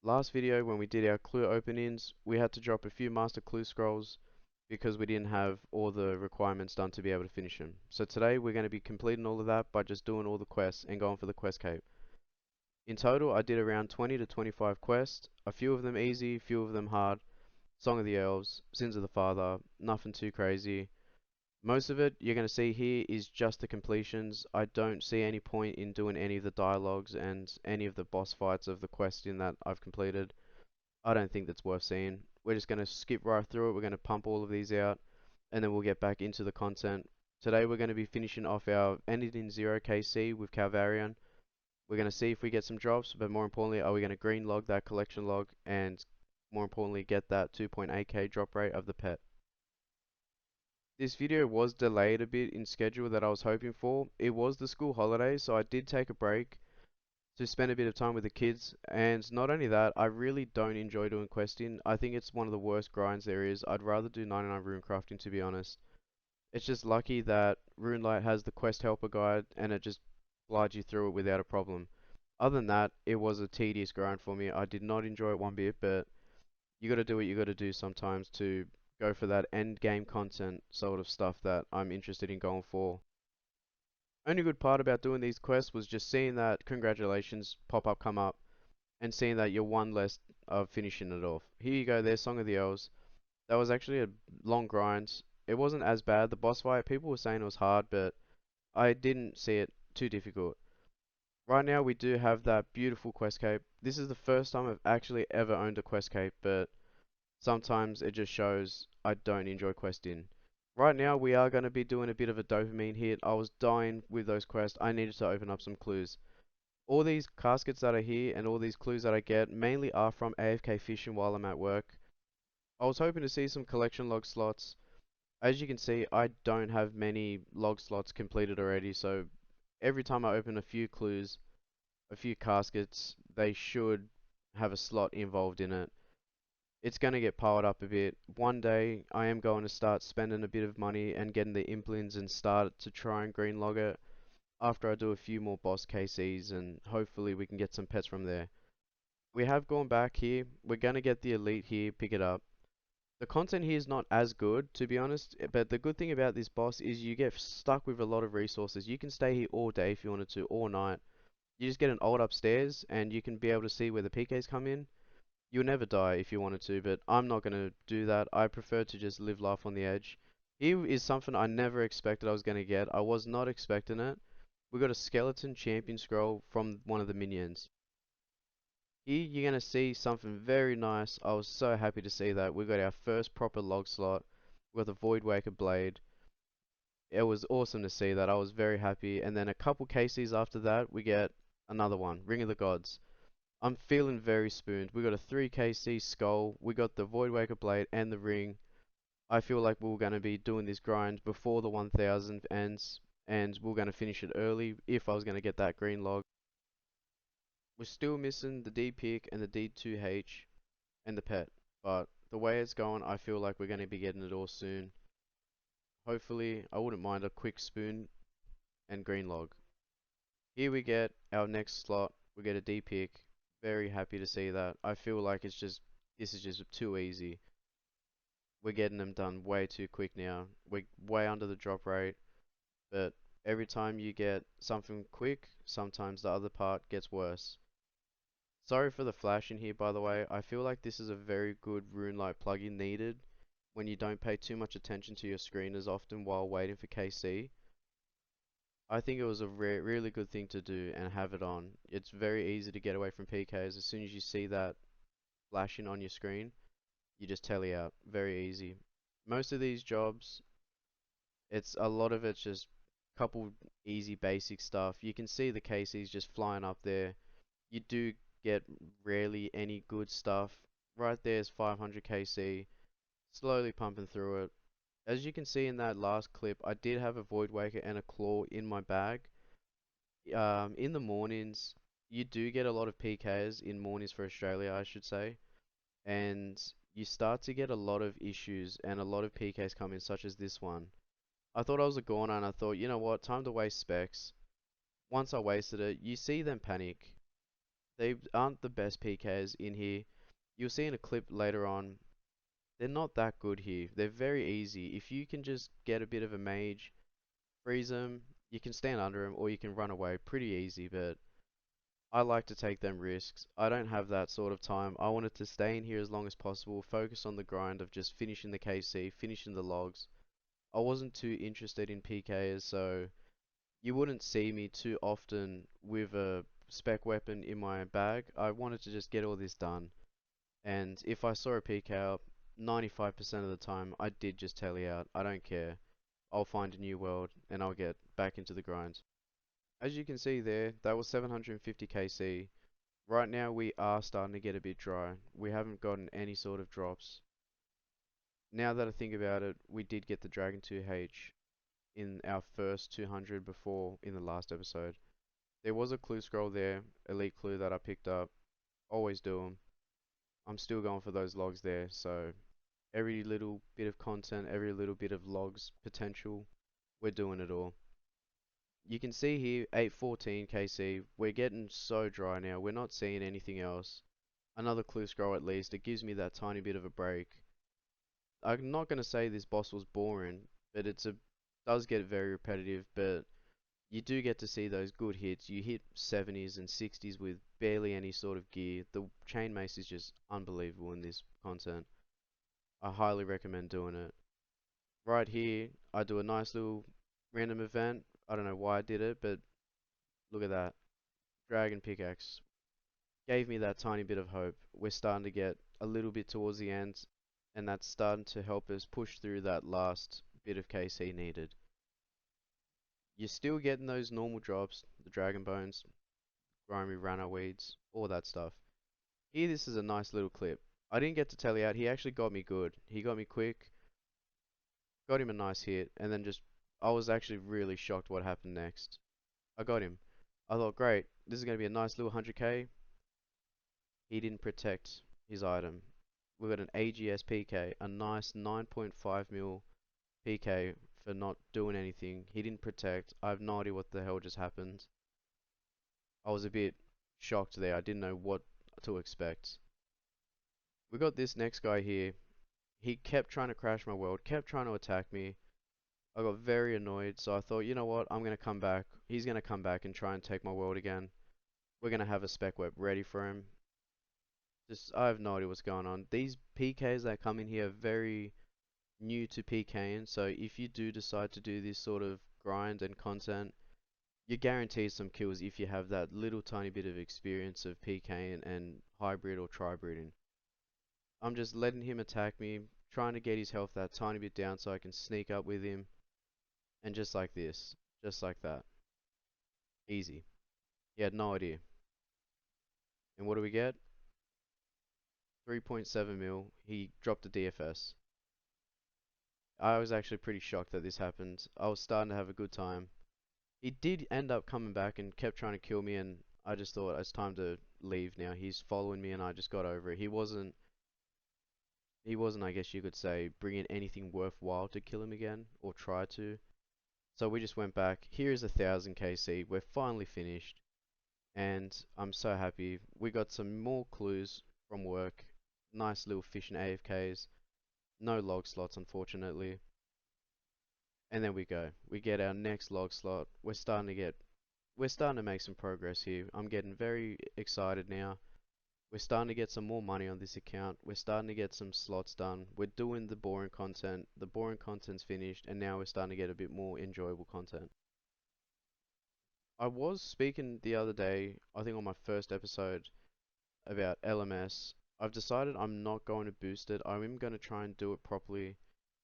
Last video when we did our clue openings, we had to drop a few master clue scrolls because we didn't have all the requirements done to be able to finish them. So today we're going to be completing all of that by just doing all the quests and going for the quest cape. In total, I did around 20 to 25 quests, a few of them easy, few of them hard. Song of the Elves, Sins of the Father, nothing too crazy. Most of it you're going to see here is just the completions. I don't see any point in doing any of the dialogues and any of the boss fights of the quest in that I've completed. I don't think that's worth seeing. We're just going to skip right through it. We're going to pump all of these out and then we'll get back into the content. Today we're going to be finishing off our Ended in 0 KC with Calvarian. We're going to see if we get some drops, but more importantly, are we going to green log that collection log and more importantly get that 2.8k drop rate of the pet. This video was delayed a bit in schedule that I was hoping for. It was the school holidays, so I did take a break to spend a bit of time with the kids. And not only that, I really don't enjoy doing questing. I think it's one of the worst grinds there is. I'd rather do 99 rune crafting, to be honest. It's just lucky that RuneLite has the quest helper guide and it just glides you through it without a problem. Other than that, it was a tedious grind for me. I did not enjoy it one bit, but you gotta do what you gotta do sometimes to go for that end game content sort of stuff that I'm interested in going for. Only good part about doing these quests was just seeing that congratulations pop up come up and seeing that you're one less of finishing it off. Here you go, there's Song of the Elves. That was actually a long grind. It wasn't as bad. The boss fight, people were saying it was hard, but I didn't see it too difficult. Right now we do have that beautiful quest cape. This is the first time I've actually ever owned a quest cape, but sometimes it just shows I don't enjoy questing. Right now we are going to be doing a bit of a dopamine hit. I was dying with those quests. I needed to open up some clues. All these caskets that are here and all these clues that I get mainly are from AFK fishing while I'm at work. I was hoping to see some collection log slots. As you can see, I don't have many log slots completed already, so every time I open a few clues, a few caskets, they should have a slot involved in it. It's going to get piled up a bit. One day I am going to start spending a bit of money and getting the implants and start to try and green log it after I do a few more boss KCs and hopefully we can get some pets from there. We have gone back here. We're going to get the elite here, pick it up. The content here is not as good, to be honest, but the good thing about this boss is you get stuck with a lot of resources. You can stay here all day if you wanted to, all night. You just get an ult upstairs and you can be able to see where the PKs come in. You'll never die if you wanted to, but I'm not going to do that. I prefer to just live life on the edge. Here is something I never expected I was going to get. I was not expecting it. We got a skeleton champion scroll from one of the minions. Here you're going to see something very nice. I was so happy to see that. We got our first proper log slot. We got the Voidwaker blade. It was awesome to see that. I was very happy. And then a couple KCs after that, we get another one, Ring of the Gods. I'm feeling very spooned. We got a 3KC skull, we got the Voidwaker blade and the ring. I feel like we are going to be doing this grind before the 1000 ends, and we are going to finish it early if I was going to get that green log. We're still missing the D pick and the D2H and the pet, but the way it's going, I feel like we're going to be getting it all soon. Hopefully, I wouldn't mind a quick spoon and green log. Here we get our next slot. We get a D pick. Very happy to see that. I feel like this is just too easy. We're getting them done way too quick now. We're way under the drop rate, but every time you get something quick, sometimes the other part gets worse. Sorry for the flash in here, by the way. I feel like this is a very good RuneLite plugin needed when you don't pay too much attention to your screen as often while waiting for KC. I think it was a really good thing to do and have it on. It's very easy to get away from PKs. As soon as you see that flashing on your screen, you just tele out. Very easy. Most of these jobs, it's a lot of it's just couple easy basic stuff. You can see the KCs just flying up there. You do get rarely any good stuff. Right there's 500 KC, slowly pumping through it. As you can see in that last clip, I did have a Void Waker and a Claw in my bag. In the mornings, you do get a lot of PKs in mornings for Australia, I should say, and you start to get a lot of issues and a lot of PKs come in, such as this one. I thought I was a goner and I thought, you know what, time to waste specs. Once I wasted it, you see them panic. They aren't the best PKs in here. You'll see in a clip later on, they're not that good here. They're very easy. If you can just get a bit of a mage, freeze them, you can stand under them or you can run away pretty easy, but I like to take them risks. I don't have that sort of time. I wanted to stay in here as long as possible, focus on the grind of just finishing the KC, finishing the logs. I wasn't too interested in PKs, so you wouldn't see me too often with a spec weapon in my bag. I wanted to just get all this done. And if I saw a PK up, 95% of the time I did just tele out. I don't care. I'll find a new world and I'll get back into the grind. As you can see there, that was 750 KC. Right now we are starting to get a bit dry. We haven't gotten any sort of drops. Now that I think about it, we did get the Dragon 2H in our first 200 before in the last episode. There was a clue scroll there, elite clue that I picked up. Always do them. I'm still going for those logs there, so every little bit of content, every little bit of logs potential, we're doing it all. You can see here 814 KC. We're getting so dry now. We're not seeing anything else. Another clue scroll at least. It gives me that tiny bit of a break. I'm not gonna say this boss was boring, but it's a does get very repetitive, but you do get to see those good hits. You hit 70s and 60s with barely any sort of gear. The chain mace is just unbelievable in this content. I highly recommend doing it. Right here, I do a nice little random event. I don't know why I did it, but look at that. Dragon pickaxe. Gave me that tiny bit of hope. We're starting to get a little bit towards the end, and that's starting to help us push through that last bit of KC needed. You're still getting those normal drops, the dragon bones, grimy rana weeds, all that stuff. Here, this is a nice little clip. I didn't get to tell you out. He actually got me good. He got me quick, got him a nice hit, and then just I was actually really shocked what happened next. I got him. I thought, great, this is going to be a nice little 100k. He didn't protect his item. We got an AGS PK, a nice 9.5 mil PK for not doing anything. He didn't protect. I have no idea what the hell just happened. I was a bit shocked there. I didn't know what to expect. We got this next guy here. He kept trying to crash my world, kept trying to attack me. I got very annoyed, so I thought, you know what, I'm gonna come back. He's gonna come back and try and take my world again. We're gonna have a spec web ready for him. Just, I have no idea what's going on. These PKs that come in here are very new to PKing, so if you do decide to do this sort of grind and content, you're guaranteed some kills if you have that little tiny bit of experience of PKing and hybrid or tri-breeding. I'm just letting him attack me, trying to get his health that tiny bit down so I can sneak up with him, and just like this, just like that. Easy. He had no idea. And what do we get? 3.7 mil. He dropped a DFS. I was actually pretty shocked that this happened. I was starting to have a good time. He did end up coming back and kept trying to kill me, and I just thought it's time to leave now. He's following me, and I just got over it. He wasn't, I guess you could say, bringing anything worthwhile to kill him again, or try to. So we just went back. Here's 1000 KC. We're finally finished, and I'm so happy. We got some more clues from work. Nice little fish and AFKs. No log slots, unfortunately. And then we go. We get our next log slot. We're starting to make some progress here. I'm getting very excited now. We're starting to get some more money on this account. We're starting to get some slots done. We're doing the boring content. The boring content's finished, and now we're starting to get a bit more enjoyable content. I was speaking the other day, I think on my first episode, about LMS. I've decided I'm not going to boost it. I'm going to try and do it properly,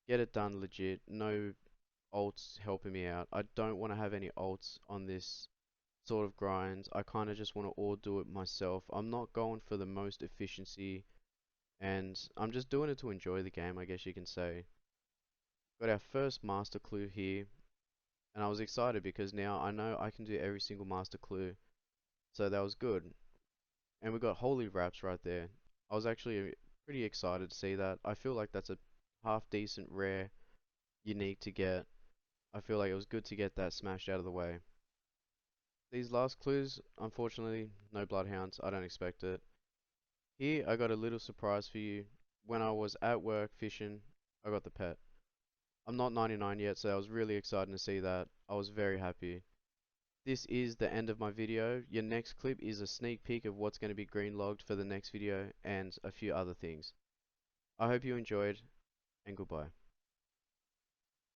get it done legit. No alts helping me out. I don't want to have any alts on this sort of grind. I kind of just want to all do it myself. I'm not going for the most efficiency, and I'm just doing it to enjoy the game, I guess you can say. Got our first master clue here, and I was excited because now I know I can do every single master clue, so that was good. And we got holy wraps right there. I was actually pretty excited to see that. I feel like that's a half decent rare unique to get. I feel like it was good to get that smashed out of the way. These last clues, unfortunately, no bloodhounds. I don't expect it. Here, I got a little surprise for you. When I was at work fishing, I got the pet. I'm not 99 yet, so I was really excited to see that. I was very happy. This is the end of my video. Your next clip is a sneak peek of what's going to be green logged for the next video and a few other things. I hope you enjoyed, and goodbye.